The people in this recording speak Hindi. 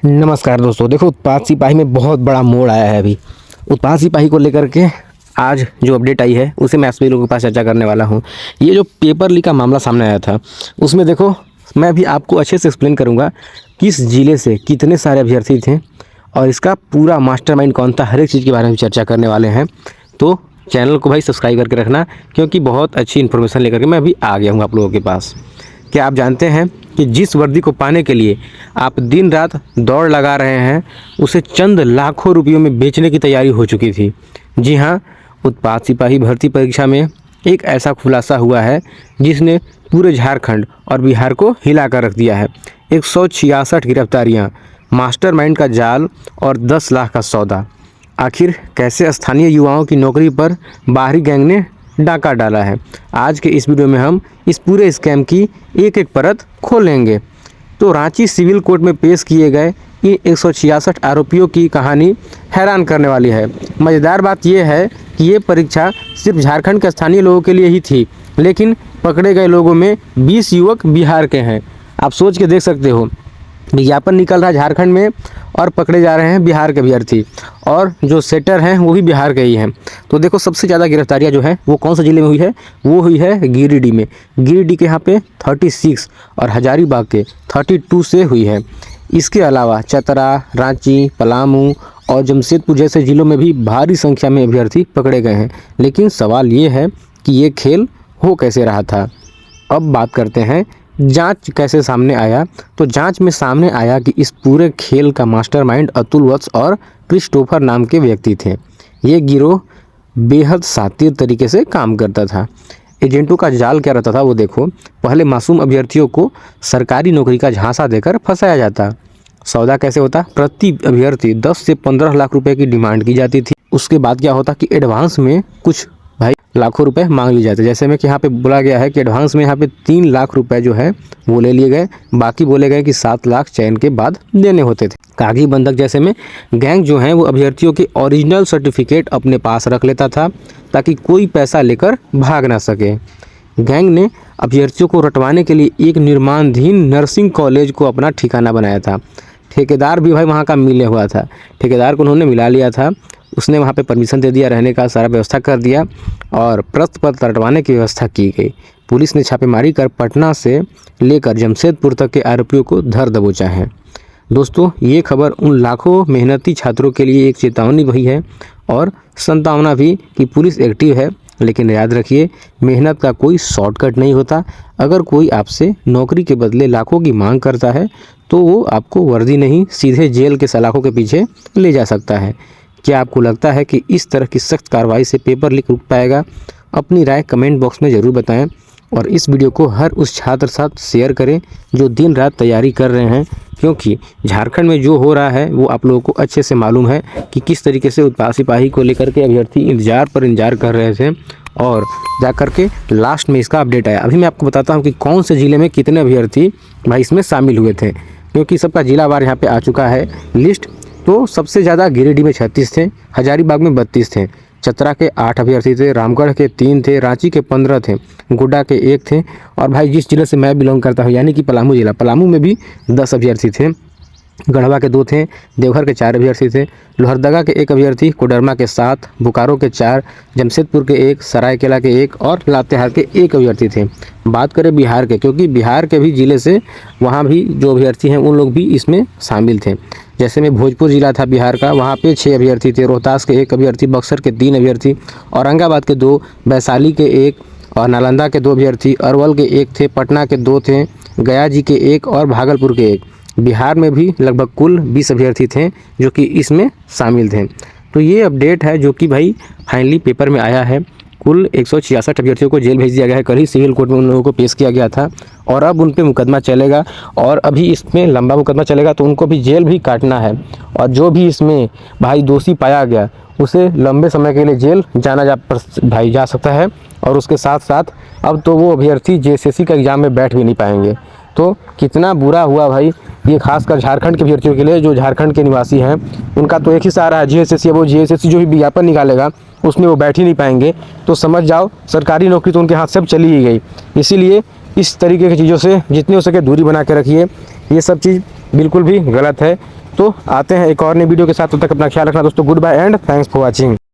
नमस्कार दोस्तों, देखो उत्पाद सिपाही में बहुत बड़ा मोड़ आया है। अभी उत्पाद सिपाही को लेकर के आज जो अपडेट आई है उसे मैं आप सभी लोगों के पास चर्चा करने वाला हूं। ये जो पेपर लीक का मामला सामने आया था उसमें देखो मैं अभी आपको अच्छे से एक्सप्लेन करूंगा किस जिले से कितने सारे अभ्यर्थी थे और इसका पूरा मास्टरमाइंड कौन था, हर एक चीज़ के बारे में चर्चा करने वाले हैं। तो चैनल को भाई सब्सक्राइब करके रखना, क्योंकि बहुत अच्छी इन्फॉर्मेशन लेकर के मैं अभी आ गया हूँ आप लोगों के पास। क्या आप जानते हैं कि जिस वर्दी को पाने के लिए आप दिन रात दौड़ लगा रहे हैं उसे चंद लाखों रुपयों में बेचने की तैयारी हो चुकी थी। जी हाँ, उत्पाद सिपाही भर्ती परीक्षा में एक ऐसा खुलासा हुआ है जिसने पूरे झारखंड और बिहार को हिला कर रख दिया है। 166 गिरफ्तारियाँ, मास्टरमाइंड का जाल और 10 लाख का सौदा। आखिर कैसे स्थानीय युवाओं की नौकरी पर बाहरी गैंग ने डाका डाला है, आज के इस वीडियो में हम इस पूरे स्कैम की एक एक परत खोलेंगे। तो रांची सिविल कोर्ट में पेश किए गए इन 166 आरोपियों की कहानी हैरान करने वाली है। मज़ेदार बात यह है कि ये परीक्षा सिर्फ झारखंड के स्थानीय लोगों के लिए ही थी, लेकिन पकड़े गए लोगों में 20 युवक बिहार के हैं। आप सोच के देख सकते हो, विज्ञापन निकल रहा है झारखंड में और पकड़े जा रहे हैं बिहार के अभ्यर्थी, और जो सेटर हैं वो भी बिहार के ही हैं। तो देखो सबसे ज़्यादा गिरफ्तारियां जो है वो कौन से ज़िले में हुई है, वो हुई है गिरिडीह में। गिरिडीह के यहाँ पे 36 और हजारीबाग के 32 से हुई है। इसके अलावा चतरा, रांची, पलामू और जमशेदपुर जैसे ज़िलों में भी भारी संख्या में अभ्यर्थी पकड़े गए हैं। लेकिन सवाल ये है कि ये खेल हो कैसे रहा था। अब बात करते हैं जांच कैसे सामने आया। तो जांच में सामने आया कि इस पूरे खेल का मास्टरमाइंड अतुल वत्स और क्रिस्टोफर नाम के व्यक्ति थे। ये गिरोह बेहद शातिर तरीके से काम करता था। एजेंटों का जाल क्या रहता था वो देखो। पहले मासूम अभ्यर्थियों को सरकारी नौकरी का झांसा देकर फंसाया जाता। सौदा कैसे होता, प्रति अभ्यर्थी 10 से 15 लाख रुपए की डिमांड की जाती थी। उसके बाद क्या होता कि एडवांस में कुछ लाखों रुपए मांग लिए जाते। जैसे में कि यहाँ पे बोला गया है कि एडवांस में यहाँ पे 3 लाख रुपए जो है वो ले लिए गए, बाकी बोले गए कि 7 लाख चयन के बाद देने होते थे। कागजी बंधक जैसे में गैंग जो है वो अभ्यर्थियों के ओरिजिनल सर्टिफिकेट अपने पास रख लेता था ताकि कोई पैसा लेकर भाग ना सके। गैंग ने अभ्यर्थियों को रटवाने के लिए एक निर्माणाधीन नर्सिंग कॉलेज को अपना ठिकाना बनाया था। ठेकेदार भी भाई वहाँ का मिले हुआ था, ठेकेदार को उन्होंने मिला लिया था। उसने वहाँ पे परमिशन दे दिया, रहने का सारा व्यवस्था कर दिया और प्रश्न पत्र रटवाने की व्यवस्था की गई। पुलिस ने छापेमारी कर पटना से लेकर जमशेदपुर तक के आरोपियों को धर दबोचा है। दोस्तों, ये खबर उन लाखों मेहनती छात्रों के लिए एक चेतावनी भी है और संतावना भी कि पुलिस एक्टिव है। लेकिन याद रखिए, मेहनत का कोई शॉर्टकट नहीं होता। अगर कोई आपसे नौकरी के बदले लाखों की मांग करता है तो वो आपको वर्दी नहीं, सीधे जेल के सलाखों के पीछे ले जा सकता है। क्या आपको लगता है कि इस तरह की सख्त कार्रवाई से पेपर लीक रुक पाएगा? अपनी राय कमेंट बॉक्स में ज़रूर बताएं और इस वीडियो को हर उस छात्र साथ शेयर करें जो दिन रात तैयारी कर रहे हैं, क्योंकि झारखंड में जो हो रहा है वो आप लोगों को अच्छे से मालूम है कि किस तरीके से उत्पाद सिपाही को लेकर के अभ्यर्थी इंतजार कर रहे थे और जा कर के लास्ट में इसका अपडेट आया। अभी मैं आपको बताता हूँ कि कौन से ज़िले में कितने अभ्यर्थी भाई इसमें शामिल हुए थे, क्योंकि सबका जिलावार यहाँ पे आ चुका है लिस्ट। तो सबसे ज़्यादा गिरिडीह में 36 थे, हजारीबाग में 32 थे, चतरा के 8 अभ्यर्थी थे, रामगढ़ के 3 थे, रांची के 15 थे, गोड्डा के 1 थे और भाई जिस जिले से मैं बिलोंग करता हूँ यानी कि पलामू जिला, पलामू में भी 10 अभ्यर्थी थे, गढ़वा के 2 थे, देवघर के 4 अभ्यर्थी थे, लोहरदगा के 1 अभ्यर्थी, कोडरमा के 7, बोकारो के 4, जमशेदपुर के 1, सरायकेला के 1 और लातेहार के 1 अभ्यर्थी थे। बात करें बिहार के, क्योंकि बिहार के भी ज़िले से वहाँ भी जो अभ्यर्थी हैं उन लोग भी इसमें शामिल थे। जैसे में भोजपुर ज़िला था बिहार का, वहाँ पे 6 अभ्यर्थी थे, रोहतास के 1 अभ्यर्थी, बक्सर के 3 अभ्यर्थी, औरंगाबाद के 2, वैशाली के 1 और नालंदा के 2 अभ्यर्थी, अरवल के 1 थे, पटना के 2 थे, गया जी के 1 और भागलपुर के 1। बिहार में भी लगभग कुल 20 अभ्यर्थी थे जो कि इसमें शामिल थे। तो ये अपडेट है जो कि भाई फाइनली पेपर में आया है। कुल 166 अभ्यर्थियों को जेल भेज दिया गया है। कल ही सिविल कोर्ट में उन लोगों को पेश किया गया था और अब उन पे मुकदमा चलेगा और अभी इसमें लंबा मुकदमा चलेगा तो उनको भी जेल भी काटना है। और जो भी इसमें भाई दोषी पाया गया उसे लंबे समय के लिए जेल जा सकता है। और उसके साथ साथ अब तो वो अभ्यर्थी जेएसएससी का एग्ज़ाम में बैठ भी नहीं पाएंगे। तो कितना बुरा हुआ भाई ये, खासकर झारखंड के अभ्यर्थियों के लिए। जो झारखंड के निवासी हैं उनका तो एक ही सहारा है जेएसएससी। वो जेएसएससी जो भी विज्ञापन निकालेगा उसमें वो बैठ ही नहीं पाएंगे। तो समझ जाओ सरकारी नौकरी तो उनके हाथ से चली ही गई। इसीलिए इस तरीके की चीज़ों से जितनी हो सके दूरी बना के रखिए। ये सब चीज़ बिल्कुल भी गलत है। तो आते हैं एक और नई वीडियो के साथ, तब तक अपना ख्याल रखना दोस्तों। Good bye and thanks for watching.